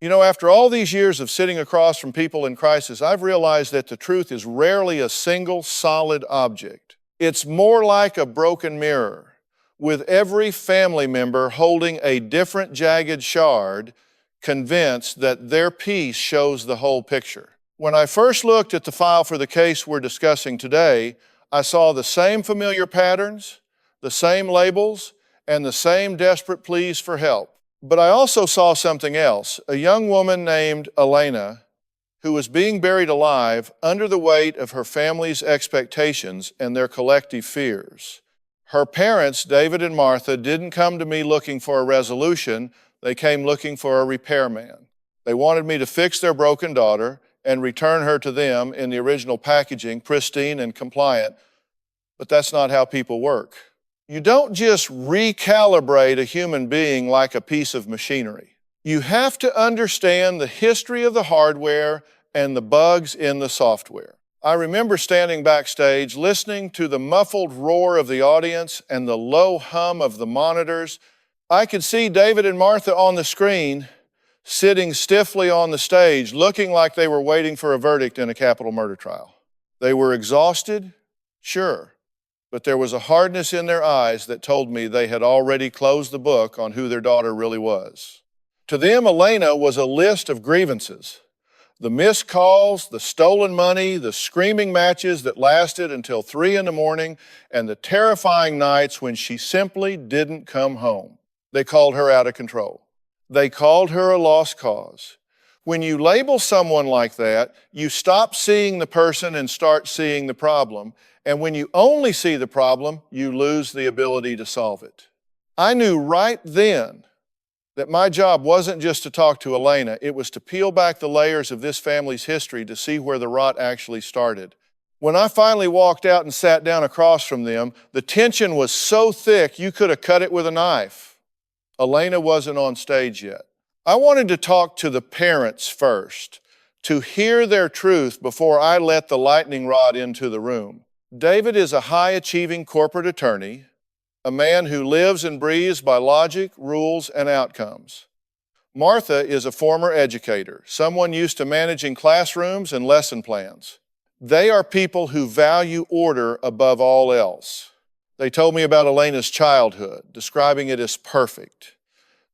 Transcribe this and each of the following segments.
You know, after all these years of sitting across from people in crisis, I've realized that the truth is rarely a single solid object. It's more like a broken mirror, with every family member holding a different jagged shard, convinced that their piece shows the whole picture. When I first looked at the file for the case we're discussing today, I saw the same familiar patterns, the same labels, and the same desperate pleas for help. But I also saw something else, a young woman named Elena who was being buried alive under the weight of her family's expectations and their collective fears. Her parents, David and Martha, didn't come to me looking for a resolution, they came looking for a repairman. They wanted me to fix their broken daughter and return her to them in the original packaging, pristine and compliant. But that's not how people work. You don't just recalibrate a human being like a piece of machinery. You have to understand the history of the hardware and the bugs in the software. I remember standing backstage, listening to the muffled roar of the audience and the low hum of the monitors. I could see David and Martha on the screen, sitting stiffly on the stage, looking like they were waiting for a verdict in a capital murder trial. They were exhausted, sure. But there was a hardness in their eyes that told me they had already closed the book on who their daughter really was. To them, Elena was a list of grievances. The missed calls, the stolen money, the screaming matches that lasted until 3 a.m, and the terrifying nights when she simply didn't come home. They called her out of control. They called her a lost cause. When you label someone like that, you stop seeing the person and start seeing the problem. And when you only see the problem, you lose the ability to solve it. I knew right then that my job wasn't just to talk to Elena, it was to peel back the layers of this family's history to see where the rot actually started. When I finally walked out and sat down across from them, the tension was so thick you could have cut it with a knife. Elena wasn't on stage yet. I wanted to talk to the parents first, to hear their truth before I let the lightning rod into the room. David is a high-achieving corporate attorney, a man who lives and breathes by logic, rules, and outcomes. Martha is a former educator, someone used to managing classrooms and lesson plans. They are people who value order above all else. They told me about Elena's childhood, describing it as perfect.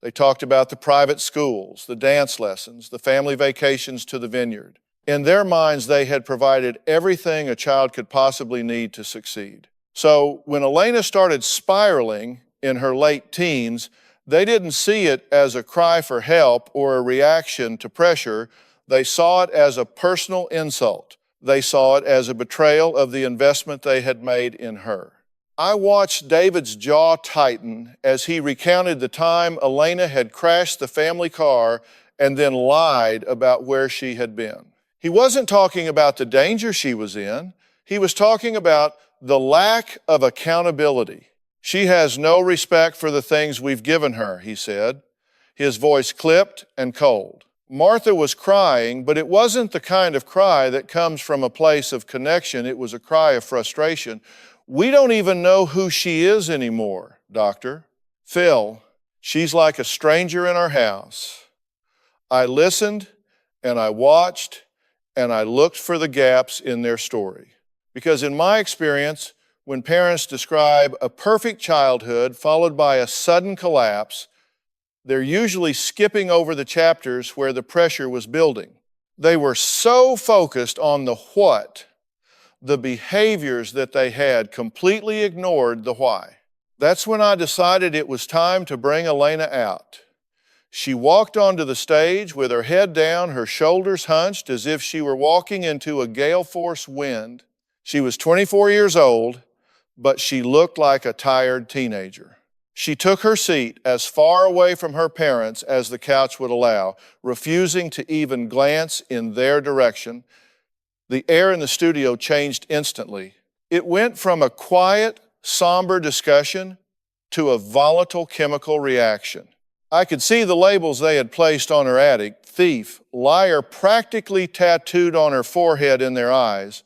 They talked about the private schools, the dance lessons, the family vacations to the vineyard. In their minds, they had provided everything a child could possibly need to succeed. So when Elena started spiraling in her late teens, they didn't see it as a cry for help or a reaction to pressure. They saw it as a personal insult. They saw it as a betrayal of the investment they had made in her. I watched David's jaw tighten as he recounted the time Elena had crashed the family car and then lied about where she had been. He wasn't talking about the danger she was in. He was talking about the lack of accountability. She has no respect for the things we've given her, he said, his voice clipped and cold. Martha was crying, but it wasn't the kind of cry that comes from a place of connection. It was a cry of frustration. We don't even know who she is anymore, doctor. Phil, she's like a stranger in our house. I listened and I watched and I looked for the gaps in their story. Because in my experience, when parents describe a perfect childhood followed by a sudden collapse, they're usually skipping over the chapters where the pressure was building. They were so focused on the what, the behaviors that they had, completely ignored the why. That's when I decided it was time to bring Elena out. She walked onto the stage with her head down, her shoulders hunched as if she were walking into a gale force wind. She was 24 years old, but she looked like a tired teenager. She took her seat as far away from her parents as the couch would allow, refusing to even glance in their direction. The air in the studio changed instantly. It went from a quiet, somber discussion to a volatile chemical reaction. I could see the labels they had placed on her addict, thief, liar, practically tattooed on her forehead in their eyes.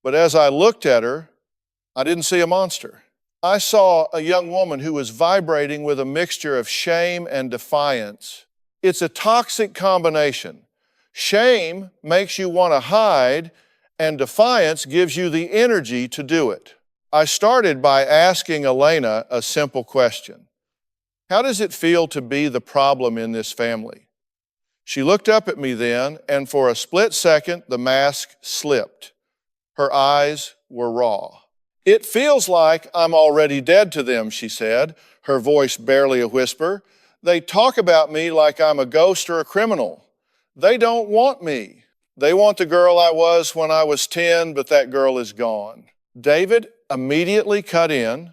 But as I looked at her, I didn't see a monster. I saw a young woman who was vibrating with a mixture of shame and defiance. It's a toxic combination. Shame makes you want to hide, and defiance gives you the energy to do it. I started by asking Elena a simple question. How does it feel to be the problem in this family? She looked up at me then, and for a split second, the mask slipped. Her eyes were raw. It feels like I'm already dead to them, she said, her voice barely a whisper. They talk about me like I'm a ghost or a criminal. They don't want me. They want the girl I was when I was 10, but that girl is gone. David immediately cut in,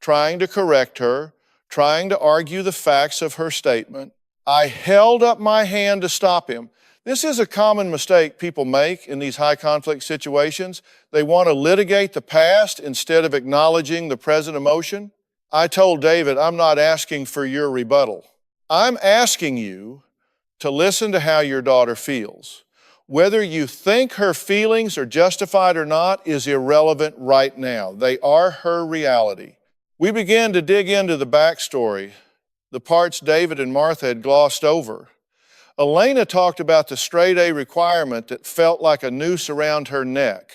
trying to correct her, trying to argue the facts of her statement. I held up my hand to stop him. This is a common mistake people make in these high conflict situations. They want to litigate the past instead of acknowledging the present emotion. I told David, I'm not asking for your rebuttal. I'm asking you to listen to how your daughter feels. Whether you think her feelings are justified or not is irrelevant right now. They are her reality. We began to dig into the backstory, the parts David and Martha had glossed over. Elena talked about the straight A requirement that felt like a noose around her neck.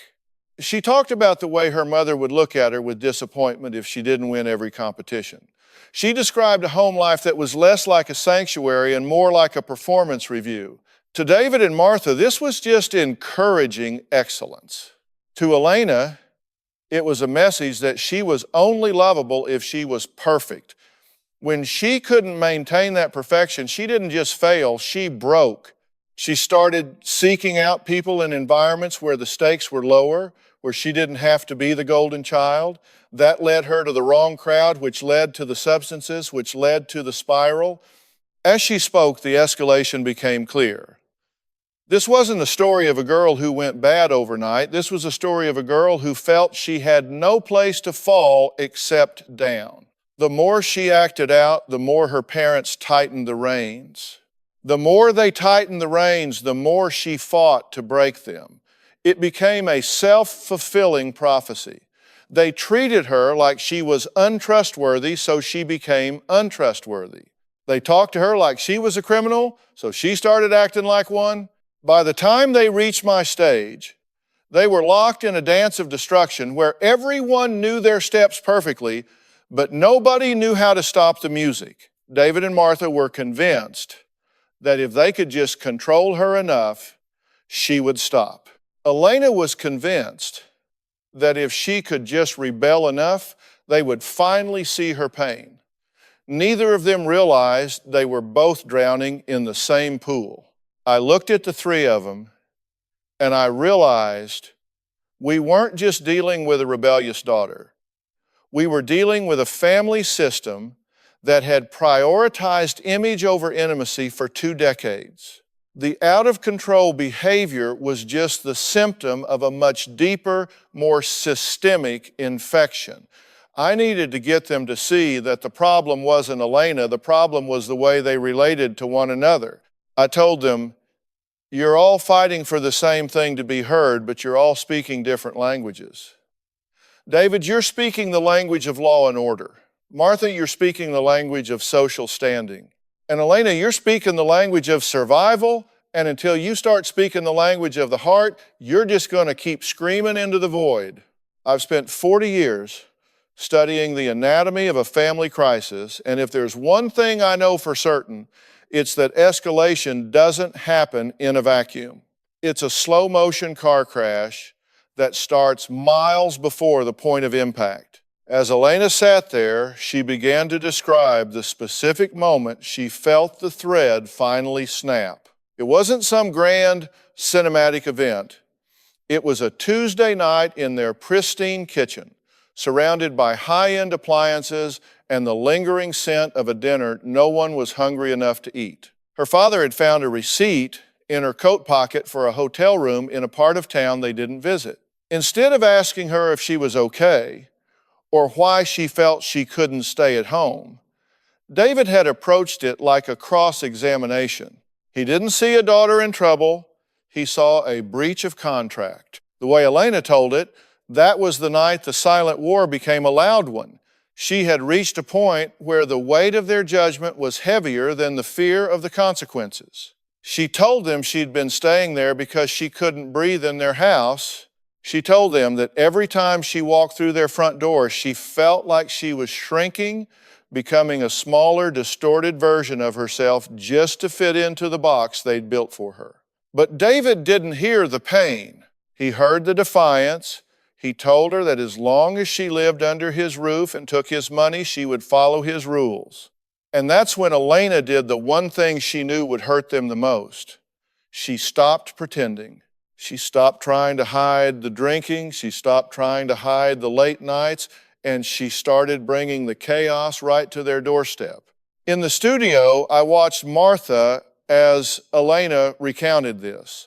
She talked about the way her mother would look at her with disappointment if she didn't win every competition. She described a home life that was less like a sanctuary and more like a performance review. To David and Martha, this was just encouraging excellence. To Elena, it was a message that she was only lovable if she was perfect. When she couldn't maintain that perfection, she didn't just fail, she broke. She started seeking out people in environments where the stakes were lower, where she didn't have to be the golden child. That led her to the wrong crowd, which led to the substances, which led to the spiral. As she spoke, the escalation became clear. This wasn't a story of a girl who went bad overnight. This was a story of a girl who felt she had no place to fall except down. The more she acted out, the more her parents tightened the reins. The more they tightened the reins, the more she fought to break them. It became a self-fulfilling prophecy. They treated her like she was untrustworthy, so she became untrustworthy. They talked to her like she was a criminal, so she started acting like one. By the time they reached my stage, they were locked in a dance of destruction where everyone knew their steps perfectly, but nobody knew how to stop the music. David and Martha were convinced that if they could just control her enough, she would stop. Elena was convinced that if she could just rebel enough, they would finally see her pain. Neither of them realized they were both drowning in the same pool. I looked at the three of them, and I realized we weren't just dealing with a rebellious daughter. We were dealing with a family system that had prioritized image over intimacy for 2 decades. The out-of-control behavior was just the symptom of a much deeper, more systemic infection. I needed to get them to see that the problem wasn't Elena, the problem was the way they related to one another. I told them, you're all fighting for the same thing to be heard, but you're all speaking different languages. David, you're speaking the language of law and order. Martha, you're speaking the language of social standing. And Elena, you're speaking the language of survival, and until you start speaking the language of the heart, you're just going to keep screaming into the void. I've spent 40 years studying the anatomy of a family crisis, and if there's one thing I know for certain, it's that escalation doesn't happen in a vacuum. It's a slow motion car crash that starts miles before the point of impact. As Elena sat there, she began to describe the specific moment she felt the thread finally snap. It wasn't some grand cinematic event. It was a Tuesday night in their pristine kitchen, surrounded by high-end appliances and the lingering scent of a dinner no one was hungry enough to eat. Her father had found a receipt in her coat pocket for a hotel room in a part of town they didn't visit. Instead of asking her if she was okay or why she felt she couldn't stay at home, David had approached it like a cross-examination. He didn't see a daughter in trouble. He saw a breach of contract. The way Elena told it, that was the night the silent war became a loud one. She had reached a point where the weight of their judgment was heavier than the fear of the consequences. She told them she'd been staying there because she couldn't breathe in their house. She told them that every time she walked through their front door, she felt like she was shrinking, becoming a smaller, distorted version of herself just to fit into the box they'd built for her. But David didn't hear the pain. He heard the defiance. He told her that as long as she lived under his roof and took his money, she would follow his rules. And that's when Elena did the one thing she knew would hurt them the most. She stopped pretending. She stopped trying to hide the drinking. She stopped trying to hide the late nights, and she started bringing the chaos right to their doorstep. In the studio, I watched Martha as Elena recounted this.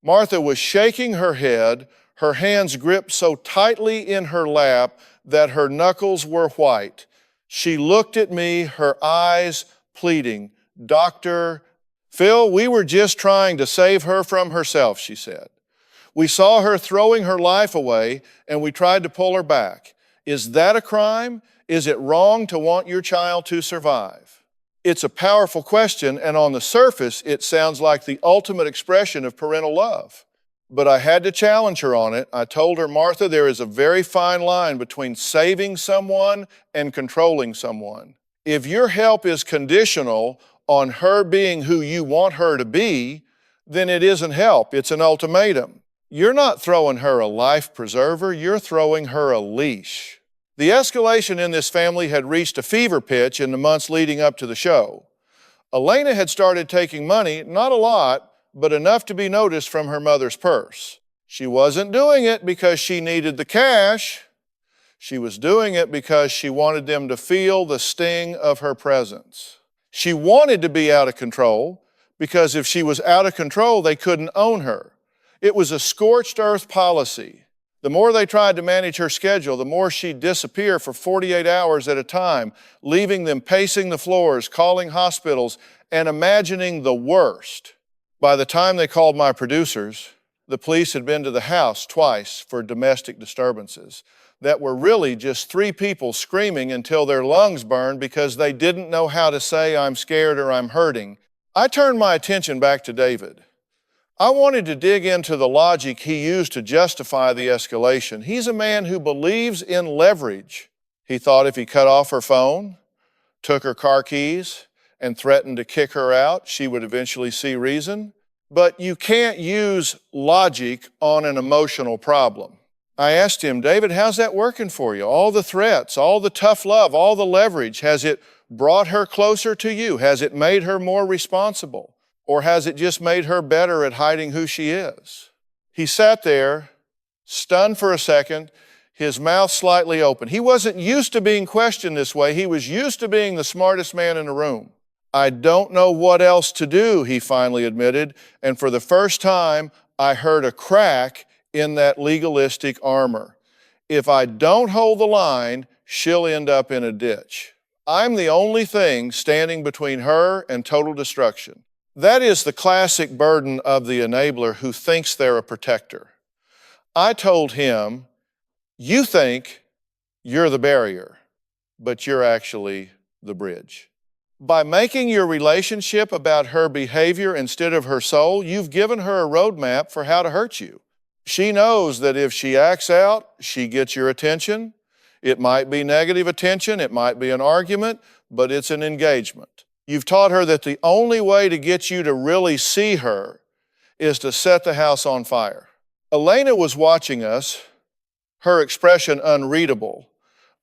Martha was shaking her head, her hands gripped so tightly in her lap that her knuckles were white. She looked at me, her eyes pleading, "Doctor Phil, we were just trying to save her from herself," she said. "We saw her throwing her life away, and we tried to pull her back. Is that a crime? Is it wrong to want your child to survive?" It's a powerful question, and on the surface, it sounds like the ultimate expression of parental love. But I had to challenge her on it. I told her, "Martha, there is a very fine line between saving someone and controlling someone. If your help is conditional on her being who you want her to be, then it isn't help, it's an ultimatum. You're not throwing her a life preserver, you're throwing her a leash." The escalation in this family had reached a fever pitch in the months leading up to the show. Elena had started taking money, not a lot, but enough to be noticed from her mother's purse. She wasn't doing it because she needed the cash. She was doing it because she wanted them to feel the sting of her presence. She wanted to be out of control because if she was out of control, they couldn't own her. It was a scorched earth policy. The more they tried to manage her schedule, the more she'd disappear for 48 hours at a time, leaving them pacing the floors, calling hospitals, and imagining the worst. By the time they called my producers, the police had been to the house twice for domestic disturbances that were really just 3 people screaming until their lungs burned because they didn't know how to say, "I'm scared" or "I'm hurting." I turned my attention back to David. I wanted to dig into the logic he used to justify the escalation. He's a man who believes in leverage. He thought if he cut off her phone, took her car keys, and threatened to kick her out, she would eventually see reason. But you can't use logic on an emotional problem. I asked him, "David, how's that working for you? All the threats, all the tough love, all the leverage, has it brought her closer to you? Has it made her more responsible? Or has it just made her better at hiding who she is?" He sat there, stunned for a second, his mouth slightly open. He wasn't used to being questioned this way. He was used to being the smartest man in the room. "I don't know what else to do," he finally admitted, and for the first time, I heard a crack in that legalistic armor. "If I don't hold the line, she'll end up in a ditch. I'm the only thing standing between her and total destruction." That is the classic burden of the enabler who thinks they're a protector. I told him, "You think you're the barrier, but you're actually the bridge. By making your relationship about her behavior instead of her soul, you've given her a roadmap for how to hurt you. She knows that if she acts out, she gets your attention. It might be negative attention, it might be an argument, but it's an engagement. You've taught her that the only way to get you to really see her is to set the house on fire." Elena was watching us, her expression unreadable.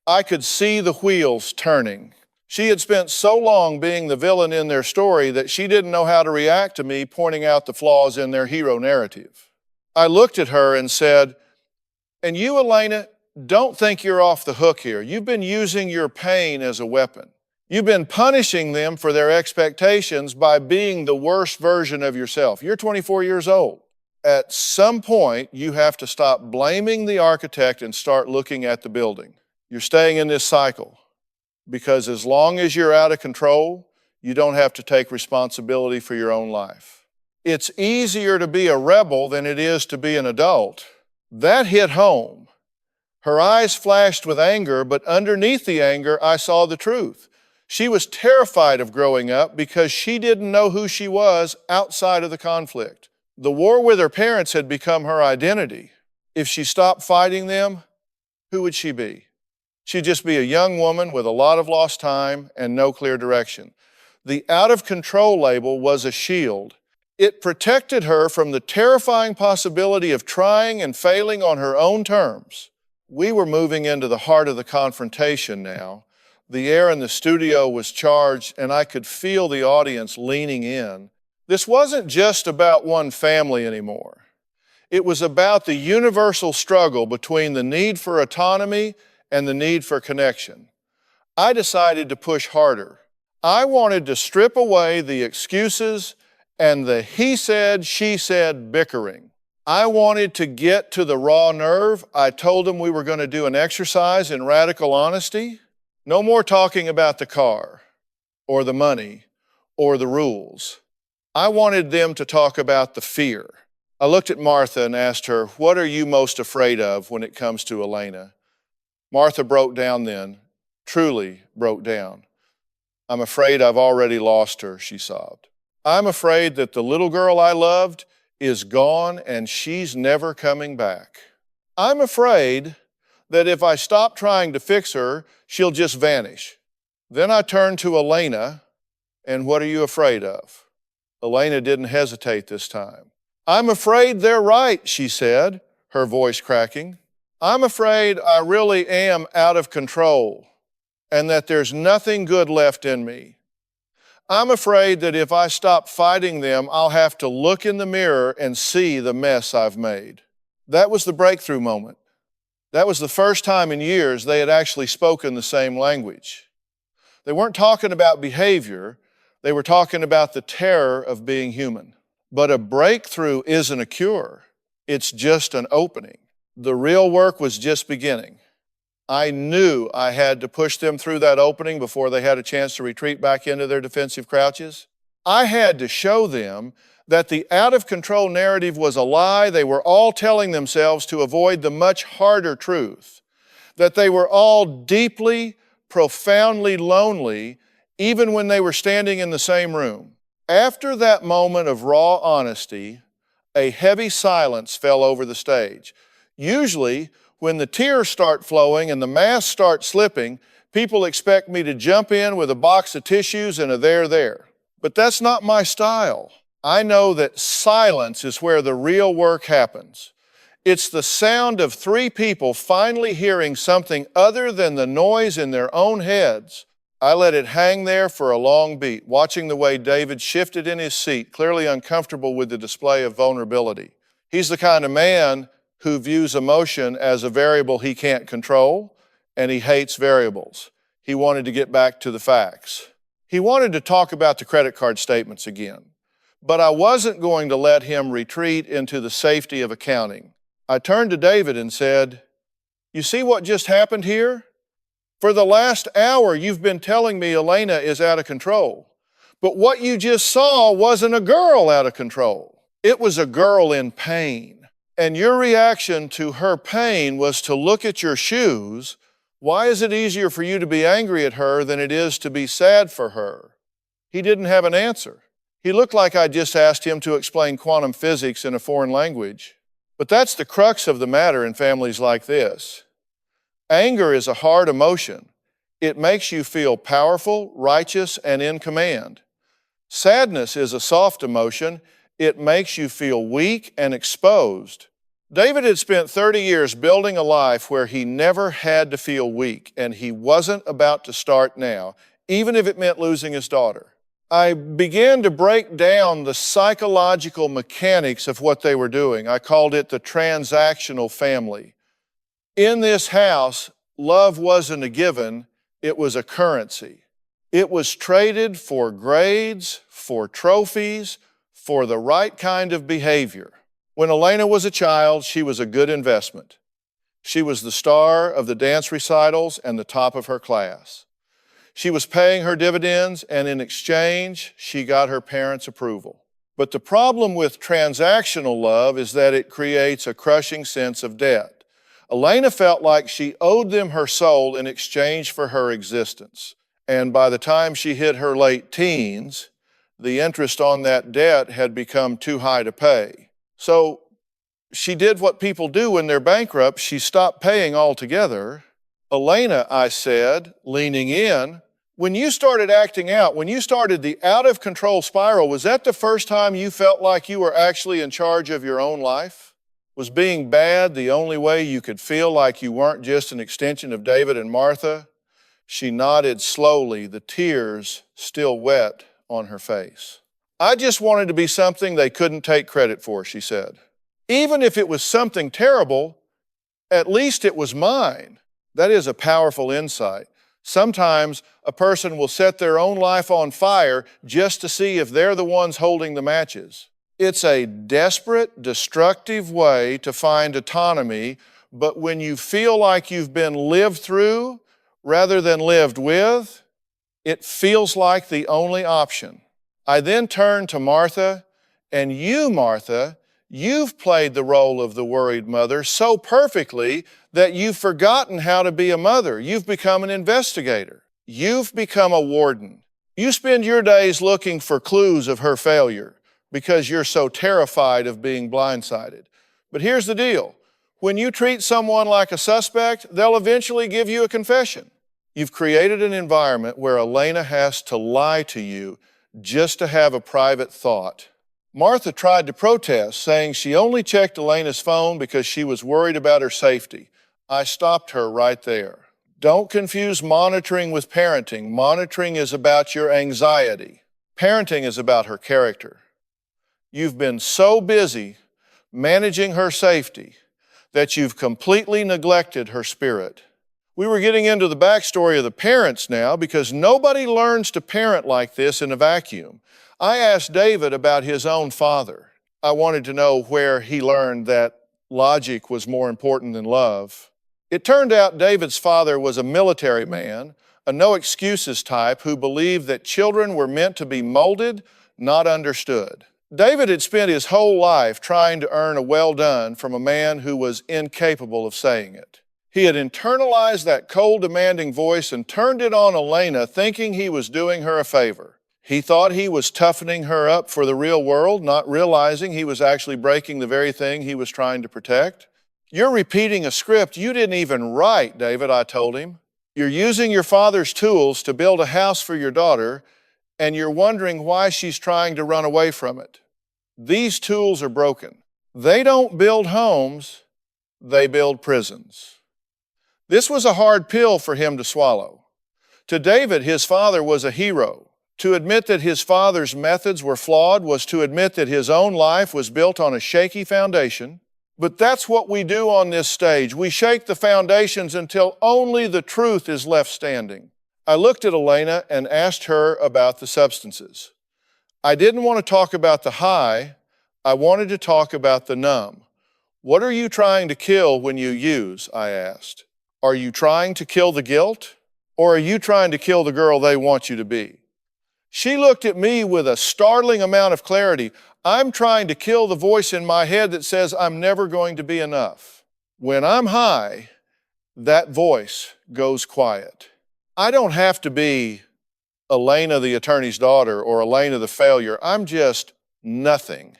I could see the wheels turning. She had spent so long being the villain in their story that she didn't know how to react to me pointing out the flaws in their hero narrative. I looked at her and said, "And you, Elena, don't think you're off the hook here. You've been using your pain as a weapon. You've been punishing them for their expectations by being the worst version of yourself. You're 24 years old. At some point, you have to stop blaming the architect and start looking at the building. You're staying in this cycle because as long as you're out of control, you don't have to take responsibility for your own life. It's easier to be a rebel than it is to be an adult." That hit home. Her eyes flashed with anger, but underneath the anger, I saw the truth. She was terrified of growing up because she didn't know who she was outside of the conflict. The war with her parents had become her identity. If she stopped fighting them, who would she be? She'd just be a young woman with a lot of lost time and no clear direction. The out of control label was a shield. It protected her from the terrifying possibility of trying and failing on her own terms. We were moving into the heart of the confrontation now. The air in the studio was charged, and I could feel the audience leaning in. This wasn't just about one family anymore. It was about the universal struggle between the need for autonomy and the need for connection. I decided to push harder. I wanted to strip away the excuses and the he said, she said bickering. I wanted to get to the raw nerve. I told them we were going to do an exercise in radical honesty. No more talking about the car or the money or the rules. I wanted them to talk about the fear. I looked at Martha and asked her, "What are you most afraid of when it comes to Elena?" Martha broke down then, truly broke down. "I'm afraid I've already lost her," she sobbed. "I'm afraid that the little girl I loved is gone and she's never coming back. I'm afraid that if I stop trying to fix her, she'll just vanish." Then I turned to Elena, and what are you afraid of? Elena didn't hesitate this time. "I'm afraid they're right," she said, her voice cracking. "I'm afraid I really am out of control and that there's nothing good left in me. I'm afraid that if I stop fighting them, I'll have to look in the mirror and see the mess I've made." That was the breakthrough moment. That was the first time in years they had actually spoken the same language. They weren't talking about behavior, they were talking about the terror of being human. But a breakthrough isn't a cure, it's just an opening. The real work was just beginning. I knew I had to push them through that opening before they had a chance to retreat back into their defensive crouches. I had to show them that the out-of-control narrative was a lie they were all telling themselves to avoid the much harder truth, that they were all deeply, profoundly lonely, even when they were standing in the same room. After that moment of raw honesty, a heavy silence fell over the stage. Usually, when the tears start flowing and the masks start slipping, people expect me to jump in with a box of tissues and a there. But that's not my style. I know that silence is where the real work happens. It's the sound of three people finally hearing something other than the noise in their own heads. I let it hang there for a long beat, watching the way David shifted in his seat, clearly uncomfortable with the display of vulnerability. He's the kind of man who views emotion as a variable he can't control, and he hates variables. He wanted to get back to the facts. He wanted to talk about the credit card statements again, but I wasn't going to let him retreat into the safety of accounting. I turned to David and said, "You see what just happened here? For the last hour, you've been telling me Elena is out of control, but what you just saw wasn't a girl out of control. It was a girl in pain. And your reaction to her pain was to look at your shoes. Why is it easier for you to be angry at her than it is to be sad for her?" He didn't have an answer. He looked like I just asked him to explain quantum physics in a foreign language. But that's the crux of the matter in families like this. Anger is a hard emotion. It makes you feel powerful, righteous, and in command. Sadness is a soft emotion. It makes you feel weak and exposed. David had spent 30 years building a life where he never had to feel weak, and he wasn't about to start now, even if it meant losing his daughter. I began to break down the psychological mechanics of what they were doing. I called it the transactional family. In this house, love wasn't a given, it was a currency. It was traded for grades, for trophies, for the right kind of behavior. When Elena was a child, she was a good investment. She was the star of the dance recitals and the top of her class. She was paying her dividends, and in exchange, she got her parents' approval. But the problem with transactional love is that it creates a crushing sense of debt. Elena felt like she owed them her soul in exchange for her existence. And by the time she hit her late teens, the interest on that debt had become too high to pay. So she did what people do when they're bankrupt. She stopped paying altogether. Elena, I said, leaning in, when you started acting out, when you started the out-of-control spiral, was that the first time you felt like you were actually in charge of your own life? Was being bad the only way you could feel like you weren't just an extension of David and Martha? She nodded slowly, the tears still wet on her face. I just wanted to be something they couldn't take credit for, she said. Even if it was something terrible, at least it was mine. That is a powerful insight. Sometimes a person will set their own life on fire just to see if they're the ones holding the matches. It's a desperate, destructive way to find autonomy, but when you feel like you've been lived through rather than lived with, it feels like the only option. I then turned to Martha, and you, Martha, you've played the role of the worried mother so perfectly that you've forgotten how to be a mother. You've become an investigator. You've become a warden. You spend your days looking for clues of her failure because you're so terrified of being blindsided. But here's the deal. When you treat someone like a suspect, they'll eventually give you a confession. You've created an environment where Elena has to lie to you just to have a private thought. Martha tried to protest, saying she only checked Elena's phone because she was worried about her safety. I stopped her right there. Don't confuse monitoring with parenting. Monitoring is about your anxiety. Parenting is about her character. You've been so busy managing her safety that you've completely neglected her spirit. We were getting into the backstory of the parents now because nobody learns to parent like this in a vacuum. I asked David about his own father. I wanted to know where he learned that logic was more important than love. It turned out David's father was a military man, a no-excuses type who believed that children were meant to be molded, not understood. David had spent his whole life trying to earn a well done from a man who was incapable of saying it. He had internalized that cold, demanding voice and turned it on Elena, thinking he was doing her a favor. He thought he was toughening her up for the real world, not realizing he was actually breaking the very thing he was trying to protect. You're repeating a script you didn't even write, David, I told him. You're using your father's tools to build a house for your daughter, and you're wondering why she's trying to run away from it. These tools are broken. They don't build homes, they build prisons. This was a hard pill for him to swallow. To David, his father was a hero. To admit that his father's methods were flawed was to admit that his own life was built on a shaky foundation. But that's what we do on this stage. We shake the foundations until only the truth is left standing. I looked at Elena and asked her about the substances. I didn't want to talk about the high. I wanted to talk about the numb. What are you trying to kill when you use? I asked. Are you trying to kill the guilt? Or are you trying to kill the girl they want you to be? She looked at me with a startling amount of clarity. I'm trying to kill the voice in my head that says I'm never going to be enough. When I'm high, that voice goes quiet. I don't have to be Elena the attorney's daughter or Elena the failure. I'm just nothing.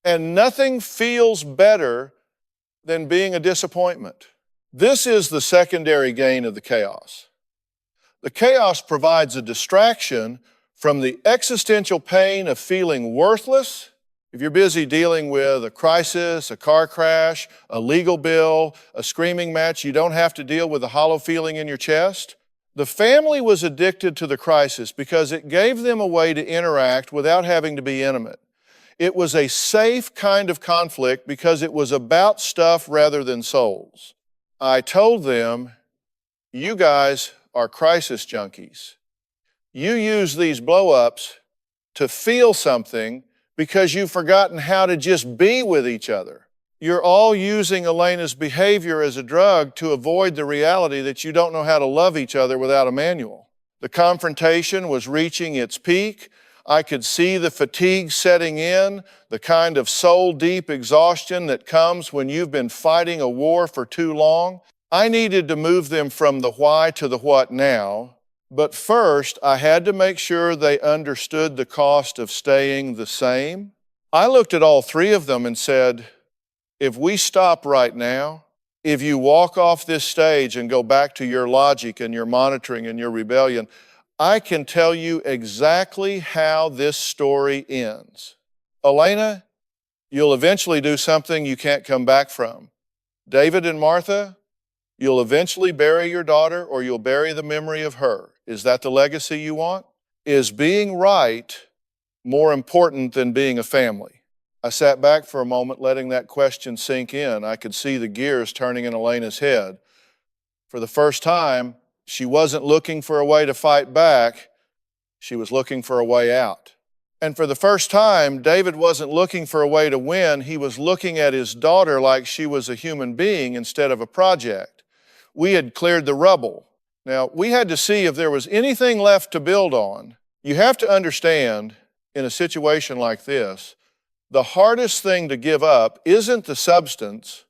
And nothing feels better than being a disappointment. This is the secondary gain of the chaos. The chaos provides a distraction from the existential pain of feeling worthless. If you're busy dealing with a crisis, a car crash, a legal bill, a screaming match, you don't have to deal with a hollow feeling in your chest. The family was addicted to the crisis because it gave them a way to interact without having to be intimate. It was a safe kind of conflict because it was about stuff rather than souls. I told them, you guys are crisis junkies. You use these blow-ups to feel something because you've forgotten how to just be with each other. You're all using Elena's behavior as a drug to avoid the reality that you don't know how to love each other without a manual. The confrontation was reaching its peak. I could see the fatigue setting in, the kind of soul-deep exhaustion that comes when you've been fighting a war for too long. I needed to move them from the why to the what now, but first I had to make sure they understood the cost of staying the same. I looked at all three of them and said, if we stop right now, if you walk off this stage and go back to your logic and your monitoring and your rebellion, I can tell you exactly how this story ends. Elena, you'll eventually do something you can't come back from. David and Martha, you'll eventually bury your daughter or you'll bury the memory of her. Is that the legacy you want? Is being right more important than being a family? I sat back for a moment, letting that question sink in. I could see the gears turning in Elena's head. For the first time, she wasn't looking for a way to fight back. She was looking for a way out. And for the first time, David wasn't looking for a way to win. He was looking at his daughter like she was a human being instead of a project. We had cleared the rubble. Now, we had to see if there was anything left to build on. You have to understand, in a situation like this, the hardest thing to give up isn't the substance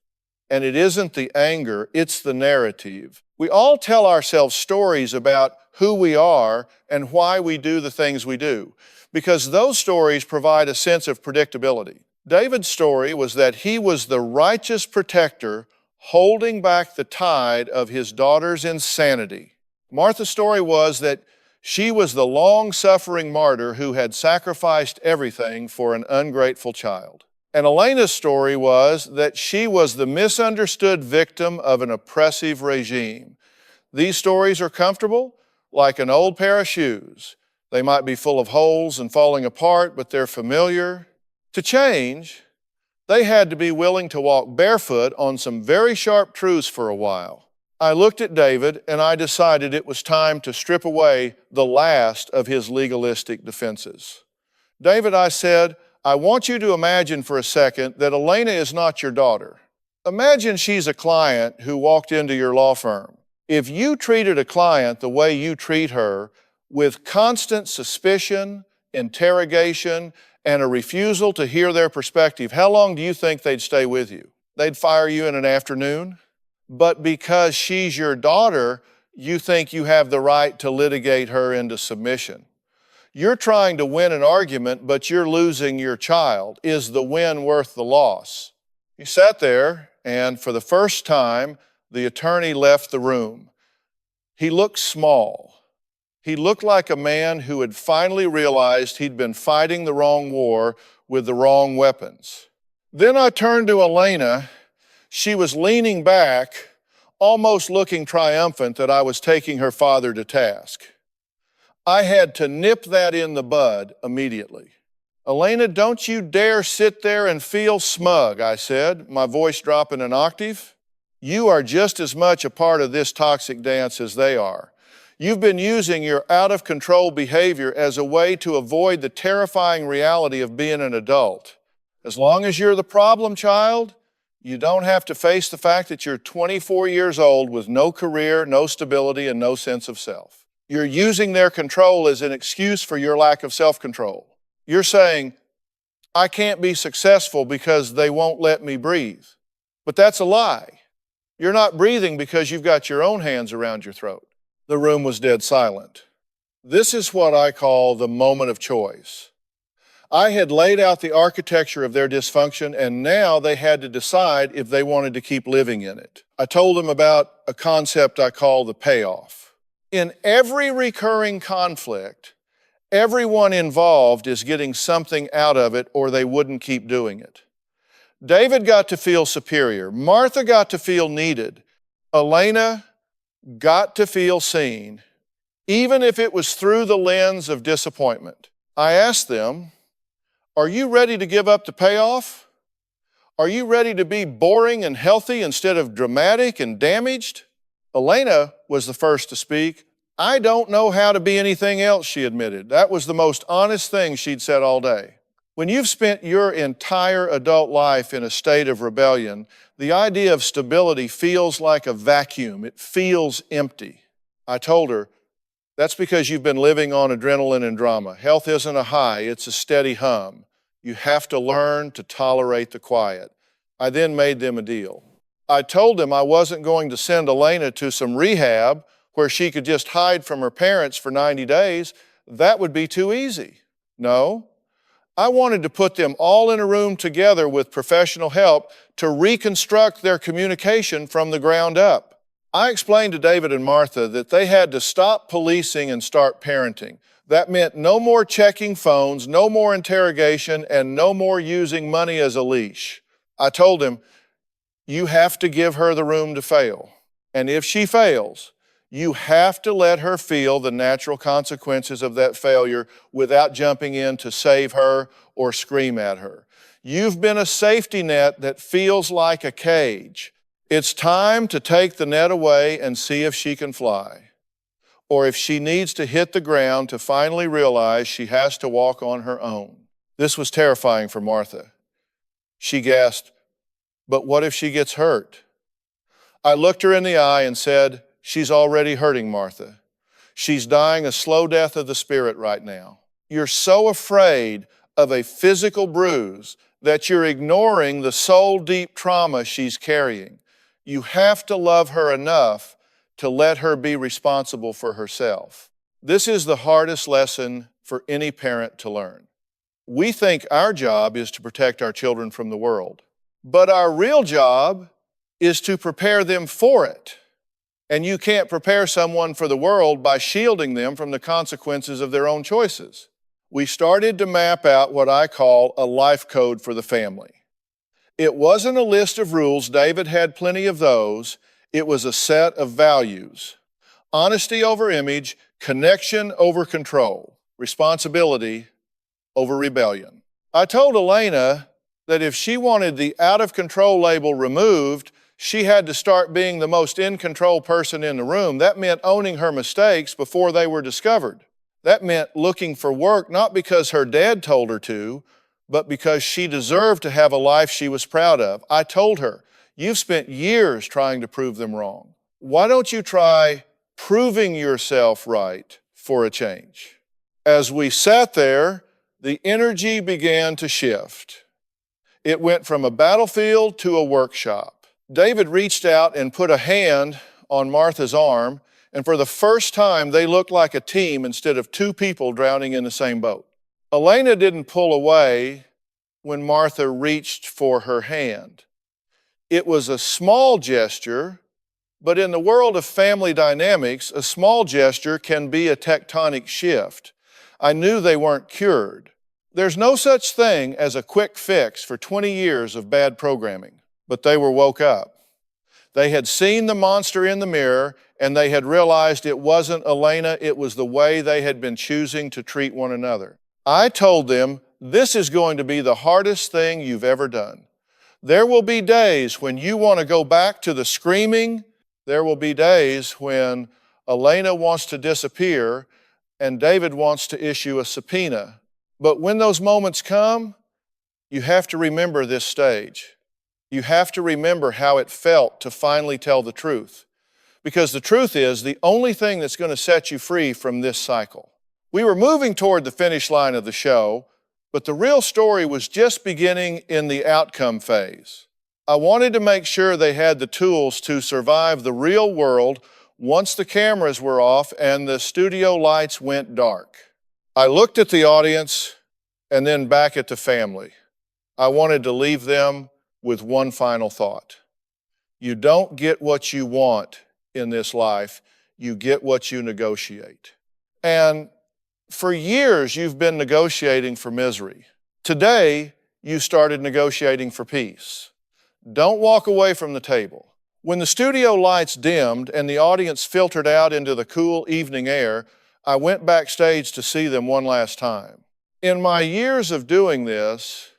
and it isn't the anger, it's the narrative. We all tell ourselves stories about who we are and why we do the things we do, because those stories provide a sense of predictability. David's story was that he was the righteous protector holding back the tide of his daughter's insanity. Martha's story was that she was the long-suffering martyr who had sacrificed everything for an ungrateful child. And Elena's story was that she was the misunderstood victim of an oppressive regime. These stories are comfortable, like an old pair of shoes. They might be full of holes and falling apart, but they're familiar. To change, they had to be willing to walk barefoot on some very sharp truths for a while. I looked at David and I decided it was time to strip away the last of his legalistic defenses. David, I said, I want you to imagine for a second that Elena is not your daughter. Imagine she's a client who walked into your law firm. If you treated a client the way you treat her, with constant suspicion, interrogation, and a refusal to hear their perspective, how long do you think they'd stay with you? They'd fire you in an afternoon? But because she's your daughter, you think you have the right to litigate her into submission. You're trying to win an argument, but you're losing your child. Is the win worth the loss? He sat there, and for the first time, the attorney left the room. He looked small. He looked like a man who had finally realized he'd been fighting the wrong war with the wrong weapons. Then I turned to Elena. She was leaning back, almost looking triumphant that I was taking her father to task. I had to nip that in the bud immediately. Elena, don't you dare sit there and feel smug, I said, my voice dropping an octave. You are just as much a part of this toxic dance as they are. You've been using your out-of-control behavior as a way to avoid the terrifying reality of being an adult. As long as you're the problem child, you don't have to face the fact that you're 24 years old with no career, no stability, and no sense of self. You're using their control as an excuse for your lack of self-control. You're saying, I can't be successful because they won't let me breathe. But that's a lie. You're not breathing because you've got your own hands around your throat. The room was dead silent. This is what I call the moment of choice. I had laid out the architecture of their dysfunction, and now they had to decide if they wanted to keep living in it. I told them about a concept I call the payoff. In every recurring conflict, everyone involved is getting something out of it or they wouldn't keep doing it. David got to feel superior. Martha got to feel needed. Elena got to feel seen, even if it was through the lens of disappointment. I asked them, are you ready to give up the payoff? Are you ready to be boring and healthy instead of dramatic and damaged? Elena was the first to speak. I don't know how to be anything else, she admitted. That was the most honest thing she'd said all day. When you've spent your entire adult life in a state of rebellion, the idea of stability feels like a vacuum. It feels empty. I told her, That's because you've been living on adrenaline and drama. Health isn't a high, it's a steady hum. You have to learn to tolerate the quiet. I then made them a deal. I told them I wasn't going to send Elena to some rehab where she could just hide from her parents for 90 days. That would be too easy. No, I wanted to put them all in a room together with professional help to reconstruct their communication from the ground up. I explained to David and Martha that they had to stop policing and start parenting. That meant no more checking phones, no more interrogation, and no more using money as a leash. I told them, you have to give her the room to fail. And if she fails, you have to let her feel the natural consequences of that failure without jumping in to save her or scream at her. You've been a safety net that feels like a cage. It's time to take the net away and see if she can fly, or if she needs to hit the ground to finally realize she has to walk on her own. This was terrifying for Martha. She gasped, "But what if she gets hurt?" I looked her in the eye and said, "She's already hurting, Martha. She's dying a slow death of the spirit right now. You're so afraid of a physical bruise that you're ignoring the soul-deep trauma she's carrying. You have to love her enough to let her be responsible for herself." This is the hardest lesson for any parent to learn. We think our job is to protect our children from the world, but our real job is to prepare them for it. And you can't prepare someone for the world by shielding them from the consequences of their own choices. We started to map out what I call a life code for the family. It wasn't a list of rules. David had plenty of those. It was a set of values. Honesty over image, connection over control, responsibility over rebellion. I told Elena that if she wanted the out of control label removed, she had to start being the most in control person in the room. That meant owning her mistakes before they were discovered. That meant looking for work, not because her dad told her to, but because she deserved to have a life she was proud of. I told her, you've spent years trying to prove them wrong. Why don't you try proving yourself right for a change? As we sat there, the energy began to shift. It went from a battlefield to a workshop. David reached out and put a hand on Martha's arm, and for the first time, they looked like a team instead of two people drowning in the same boat. Elena didn't pull away when Martha reached for her hand. It was a small gesture, but in the world of family dynamics, a small gesture can be a tectonic shift. I knew they weren't cured. There's no such thing as a quick fix for 20 years of bad programming, but they were woke up. They had seen the monster in the mirror, and they had realized it wasn't Elena, it was the way they had been choosing to treat one another. I told them, this is going to be the hardest thing you've ever done. There will be days when you want to go back to the screaming. There will be days when Elena wants to disappear and David wants to issue a subpoena. But when those moments come, you have to remember this stage. You have to remember how it felt to finally tell the truth. Because the truth is the only thing that's going to set you free from this cycle. We were moving toward the finish line of the show, but the real story was just beginning in the outcome phase. I wanted to make sure they had the tools to survive the real world once the cameras were off and the studio lights went dark. I looked at the audience and then back at the family. I wanted to leave them with one final thought. You don't get what you want in this life, you get what you negotiate. And for years, you've been negotiating for misery. Today, you started negotiating for peace. Don't walk away from the table. When the studio lights dimmed and the audience filtered out into the cool evening air, I went backstage to see them one last time. In my years of doing this,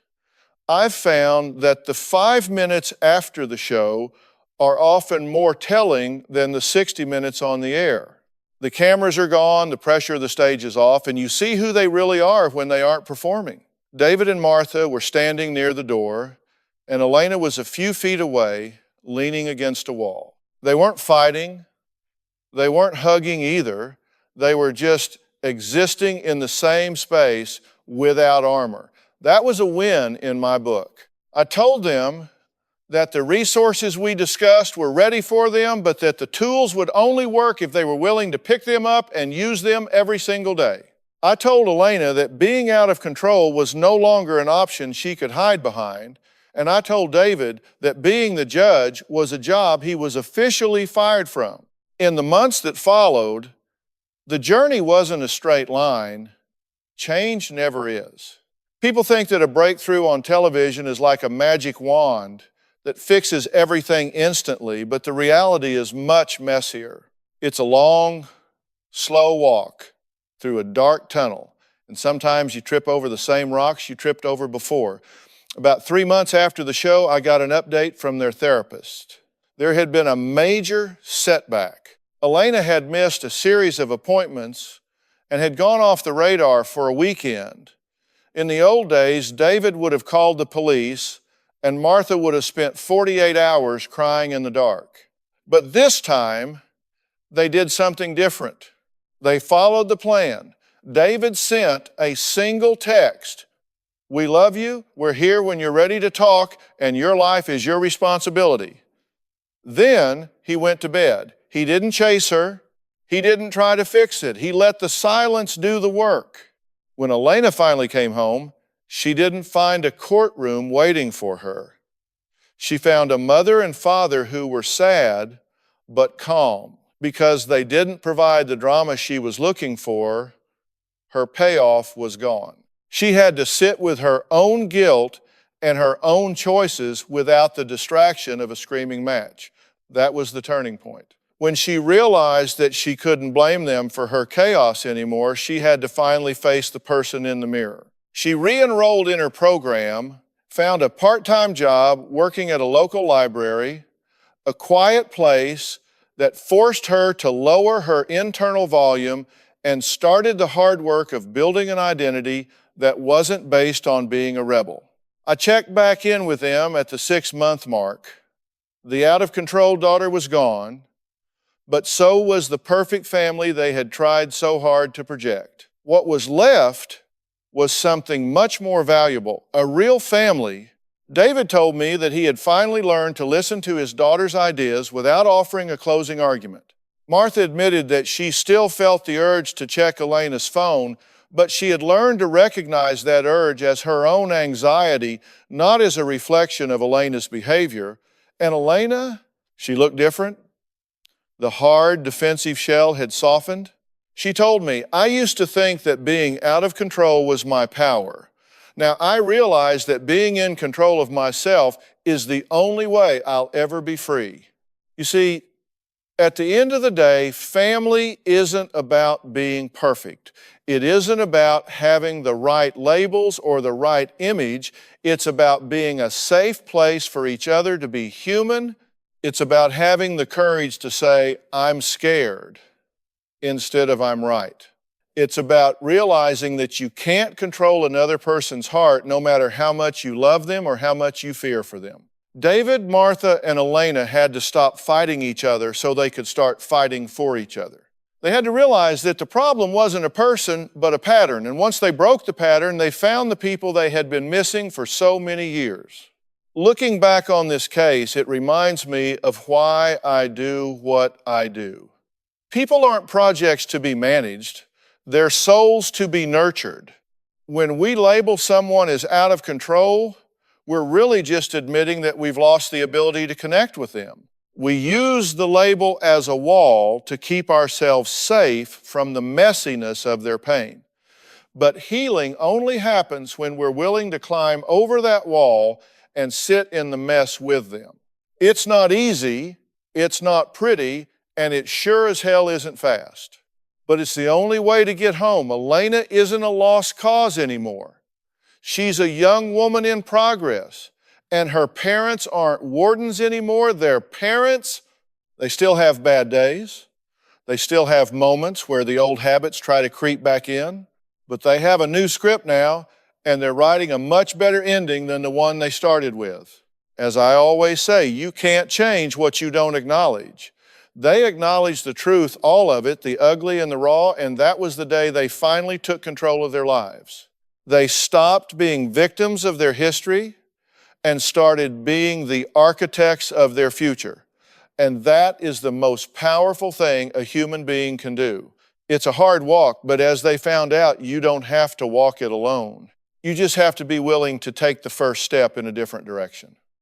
I've found that the 5 minutes after the show are often more telling than the 60 minutes on the air. The cameras are gone, the pressure of the stage is off, and you see who they really are when they aren't performing. David and Martha were standing near the door, and Elena was a few feet away, leaning against a wall. They weren't fighting. They weren't hugging either. They were just existing in the same space without armor. That was a win in my book. I told them that the resources we discussed were ready for them, but that the tools would only work if they were willing to pick them up and use them every single day. I told Elena that being out of control was no longer an option she could hide behind, and I told David that being the judge was a job he was officially fired from. In the months that followed, the journey wasn't a straight line. Change never is. People think that a breakthrough on television is like a magic wand that fixes everything instantly, but the reality is much messier. It's a long, slow walk through a dark tunnel, and sometimes you trip over the same rocks you tripped over before. About 3 months after the show, I got an update from their therapist. There had been a major setback. Elena had missed a series of appointments and had gone off the radar for a weekend. In the old days, David would have called the police and Martha would have spent 48 hours crying in the dark. But this time, they did something different. They followed the plan. David sent a single text. We love you, we're here when you're ready to talk, and your life is your responsibility. Then he went to bed. He didn't chase her. He didn't try to fix it. He let the silence do the work. When Elena finally came home, she didn't find a courtroom waiting for her. She found a mother and father who were sad but calm. Because they didn't provide the drama she was looking for, her payoff was gone. She had to sit with her own guilt and her own choices without the distraction of a screaming match. That was the turning point. When she realized that she couldn't blame them for her chaos anymore, she had to finally face the person in the mirror. She re-enrolled in her program, found a part-time job working at a local library, a quiet place that forced her to lower her internal volume and started the hard work of building an identity that wasn't based on being a rebel. I checked back in with them at the 6-month mark. The out-of-control daughter was gone, but so was the perfect family they had tried so hard to project. What was left was something much more valuable, a real family. David told me that he had finally learned to listen to his daughter's ideas without offering a closing argument. Martha admitted that she still felt the urge to check Elena's phone, but she had learned to recognize that urge as her own anxiety, not as a reflection of Elena's behavior. And Elena, she looked different. The hard, defensive shell had softened. She told me, I used to think that being out of control was my power. Now, I realize that being in control of myself is the only way I'll ever be free. You see, at the end of the day, family isn't about being perfect. It isn't about having the right labels or the right image. It's about being a safe place for each other to be human. It's about having the courage to say, I'm scared, instead of I'm right. It's about realizing that you can't control another person's heart no matter how much you love them or how much you fear for them. David, Martha, and Elena had to stop fighting each other so they could start fighting for each other. They had to realize that the problem wasn't a person, but a pattern. And once they broke the pattern, they found the people they had been missing for so many years. Looking back on this case, it reminds me of why I do what I do. People aren't projects to be managed. They're souls to be nurtured. When we label someone as out of control, we're really just admitting that we've lost the ability to connect with them. We use the label as a wall to keep ourselves safe from the messiness of their pain. But healing only happens when we're willing to climb over that wall and sit in the mess with them. It's not easy, it's not pretty, and it sure as hell isn't fast. But it's the only way to get home. Elena isn't a lost cause anymore. She's a young woman in progress, and her parents aren't wardens anymore. Their parents, they still have bad days. They still have moments where the old habits try to creep back in, but they have a new script now, and they're writing a much better ending than the one they started with. As I always say, you can't change what you don't acknowledge. They acknowledged the truth, all of it, the ugly and the raw, and that was the day they finally took control of their lives. They stopped being victims of their history and started being the architects of their future. And that is the most powerful thing a human being can do. It's a hard walk, but as they found out, you don't have to walk it alone. You just have to be willing to take the first step in a different direction.